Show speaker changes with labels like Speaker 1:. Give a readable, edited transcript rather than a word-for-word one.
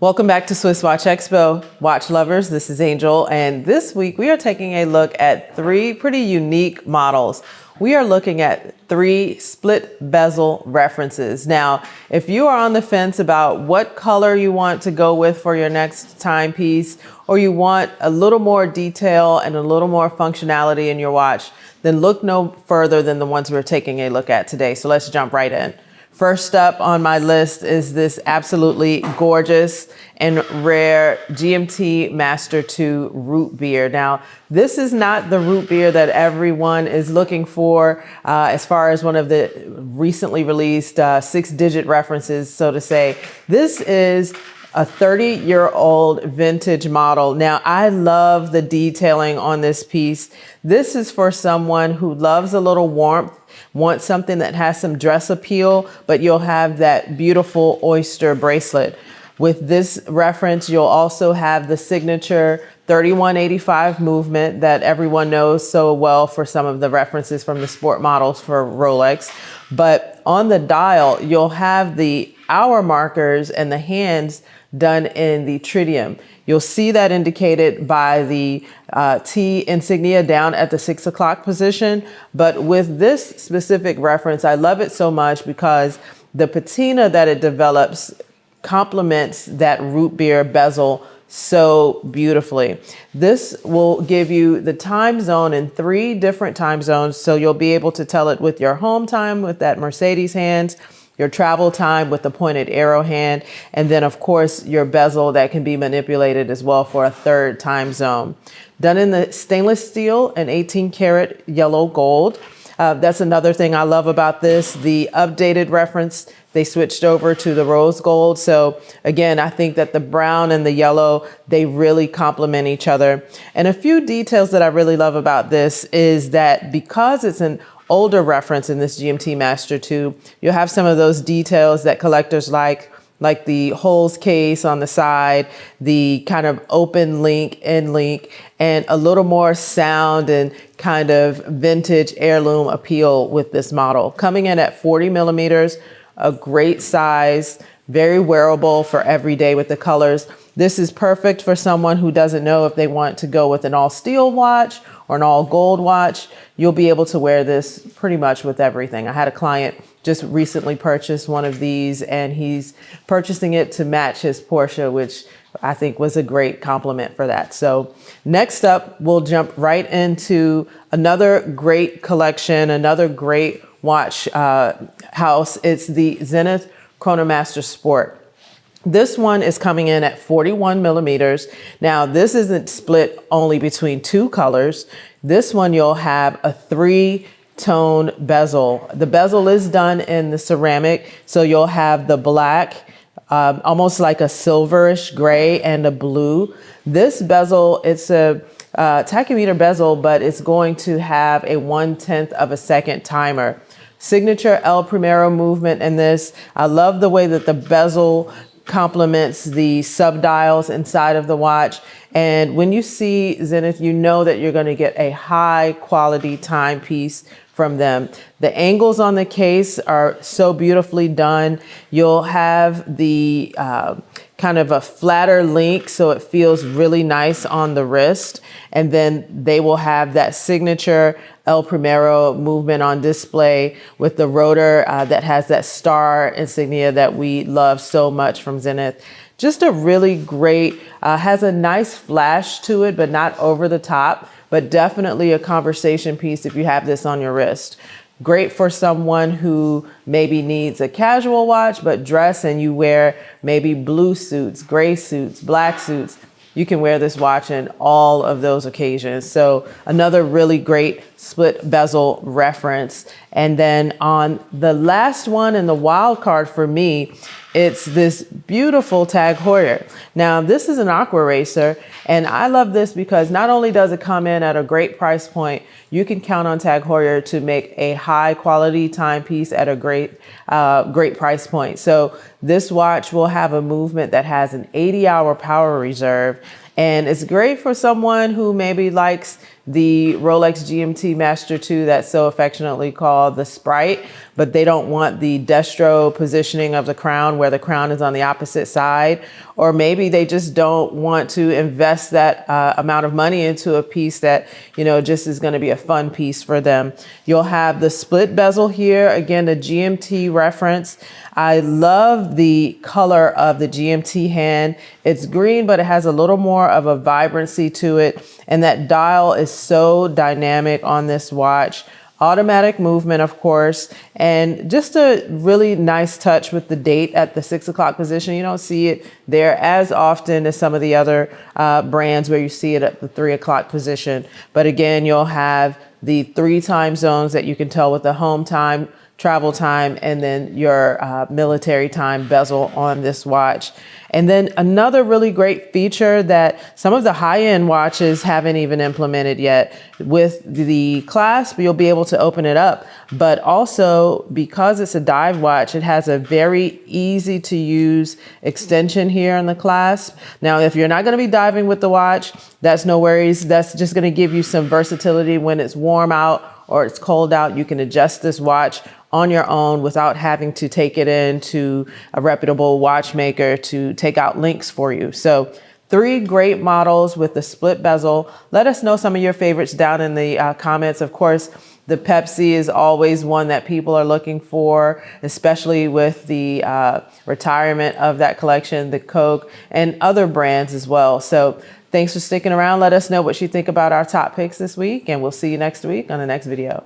Speaker 1: Welcome back to SwissWatchExpo, watch lovers. This is Angel, and this week we are taking a look at three pretty unique models. We are looking at three split bezel references. Now, if you are on the fence about what color you want to go with for your next timepiece, or you want a little more detail and a little more functionality in your watch, then look no further than the ones we're taking a look at today. So let's jump right in. First up on my list is this absolutely gorgeous and rare GMT-Master II Rootbeer. Now, this is not the Rootbeer that everyone is looking for as far as one of the recently released six-digit references, so to say. This is a 30-year-old vintage model. Now, I love the detailing on this piece. This is for someone who loves a little warmth, wants something that has some dress appeal, but you'll have that beautiful oyster bracelet. With this reference, you'll also have the signature 3185 movement that everyone knows so well for some of the references from the sport models for Rolex. But on the dial, you'll have the hour markers and the hands done in the tritium. You'll see that indicated by the T insignia down at the 6 o'clock position. But with this specific reference, I love it so much because the patina that it develops complements that Rootbeer bezel so beautifully. This will give you the time zone in 3 different time zones. So you'll be able to tell it with your home time with that Mercedes hands, your travel time with the pointed arrow hand, and then of course your bezel that can be manipulated as well for a 3rd time zone. Done in the stainless steel and 18 karat yellow gold. That's another thing I love about this. The updated reference, they switched over to the rose gold. So again, I think that the brown and the yellow, they really complement each other. And a few details that I really love about this is that because it's an older reference in this GMT-Master II, you'll have some of those details that collectors like the holes case on the side, the kind of open link, end link, and a little more sound and kind of vintage heirloom appeal with this model. Coming in at 40 millimeters, a great size, very wearable for every day with the colors. This is perfect for someone who doesn't know if they want to go with an all steel watch or an all gold watch. You'll be able to wear this pretty much with everything. I had a client just recently purchase one of these, and he's purchasing it to match his Porsche, which I think was a great compliment for that. So next up, we'll jump right into another great collection, another great watch house. It's the Zenith Chronomaster Sport. This one is coming in at 41 millimeters. Now, this isn't split only between 2 colors. This one, you'll have a 3-tone bezel. The bezel is done in the ceramic, so you'll have the black, almost like a silverish gray, and a blue. This bezel, it's a tachymeter bezel, but it's going to have a 1/10 of a second timer. Signature El Primero movement in this. I love the way that the bezel complements the subdials inside of the watch. And when you see Zenith, you know that you're going to get a high quality timepiece from them. The angles on the case are so beautifully done. You'll have the kind of a flatter link, so it feels really nice on the wrist. And then they will have that signature El Primero movement on display with the rotor that has that star insignia that we love so much from Zenith. Just a really great, has a nice flash to it, but not over the top, but definitely a conversation piece if you have this on your wrist. Great for someone who maybe needs a casual watch, but dress and you wear maybe blue suits, gray suits, black suits. You can wear this watch in all of those occasions. So another really great split bezel reference. And then on the last one and the wild card for me, it's this beautiful Tag Heuer. Now, this is an Aquaracer, and I love this because not only does it come in at a great price point, you can count on Tag Heuer to make a high quality timepiece at a great price point. So this watch will have a movement that has an 80-hour power reserve, and it's great for someone who maybe likes the Rolex GMT-Master II that's so affectionately called the Sprite, but they don't want the destro positioning of the crown where the crown is on the opposite side. Or maybe they just don't want to invest that amount of money into a piece that, just is going to be a fun piece for them. You'll have the split bezel here. Again, the GMT reference. I love the color of the GMT hand. It's green, but it has a little more of a vibrancy to it. And that dial is so dynamic on this watch. Automatic movement, of course, and just a really nice touch with the date at the 6 o'clock position. You don't see it there as often as some of the other brands where you see it at the 3 o'clock position. But again, you'll have the 3 time zones that you can tell with the home time, travel time, and then your military time bezel on this watch. And then another really great feature that some of the high-end watches haven't even implemented yet, with the clasp, you'll be able to open it up. But also, because it's a dive watch, it has a very easy to use extension here on the clasp. Now, if you're not going to be diving with the watch, that's no worries. That's just going to give you some versatility when it's warm out or it's cold out. You can adjust this watch on your own without having to take it into a reputable watchmaker to take out links for you. So 3 great models with the split bezel. Let us know some of your favorites down in the comments. Of course, the Pepsi is always one that people are looking for, especially with the retirement of that collection, the Coke, and other brands as well. So thanks for sticking around. Let us know what you think about our top picks this week, and we'll see you next week on the next video.